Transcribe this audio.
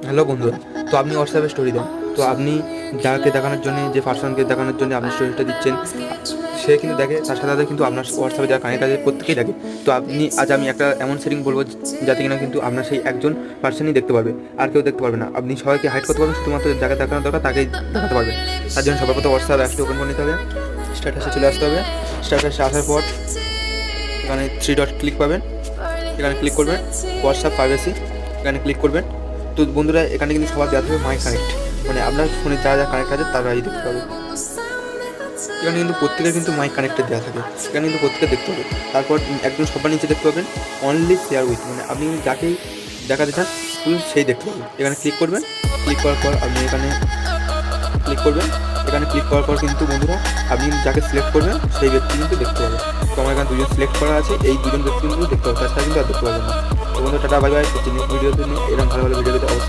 Hello বন্ধুরা, তো আপনি হোয়াটসঅ্যাপে স্টোরি দেন। তো আপনি যাকে দেখানোর জন্য, যে পার্সনকে দেখানোর জন্য আপনি স্টোরিটা দিচ্ছেন, সে কিন্তু দেখে, তার সাথে সাথে কিন্তু আপনার হোয়াটসঅ্যাপে যারা কানেক্ট আছে প্রত্যেকেই দেখে। তো আমি একটা এমন সেটিং বলবো যাতে কিনা কিন্তু আপনার সেই একজন পার্সনই দেখতে পারবে, আর কেউ দেখতে পারবে না। আপনি সবাইকে হাইড করতে পারবেন, শুধুমাত্র যাকে দেখানোর দরকার তাকেই দেখাতে পারবেন। তার জন্য সবার প্রথমে হোয়াটসঅ্যাপ অ্যাপটি ওপেন করে নিতে হবে, স্ট্যাটাসে চলে আসতে হবে। স্ট্যাটাসে আসার পর এখানে থ্রি ডট ক্লিক পাবেন, এখানে ক্লিক করবেন, হোয়াটসঅ্যাপ প্রাইভেসি, এখানে ক্লিক করবেন। তো বন্ধুরা, এখানে কিন্তু সবার দেওয়া থাকবে মাই কানেক্ট, মানে আপনার ফোনে যারা যারা কানেক্ট আছে তারাই দেখতে পাবে। এখানে কিন্তু প্রত্যেকের কিন্তু মাই কানেক্টেড দেওয়া থাকে, এখানে কিন্তু প্রত্যেকে দেখতে হবে। তারপর একদম সবার নিচে দেখতে পাবেন অনলি শেয়ার উইথ, মানে আপনি যাকেই দেখাতে চান শুধু সেই দেখতে পাবেন। এখানে ক্লিক করবেন, ক্লিক করার পর আপনি এখানে ক্লিক করবেন। এখানে ক্লিক করার পর কিন্তু বন্ধুরা আপনি যাকে সিলেক্ট করবেন সেই ব্যক্তি কিন্তু দেখতে পাবে। তো আমার এখানে দুজন সিলেক্ট করা আছে, এই দুজন ব্যক্তি কিন্তু দেখতে পাবে, তাছাড়া কিন্তু আর দেখতে পাবেন না। তো বন্ধু, টাটা, বাই বাই। নেক্সট ভিডিওতে এরকম ভালো ভালো ভিডিও পেতে অবশ্যই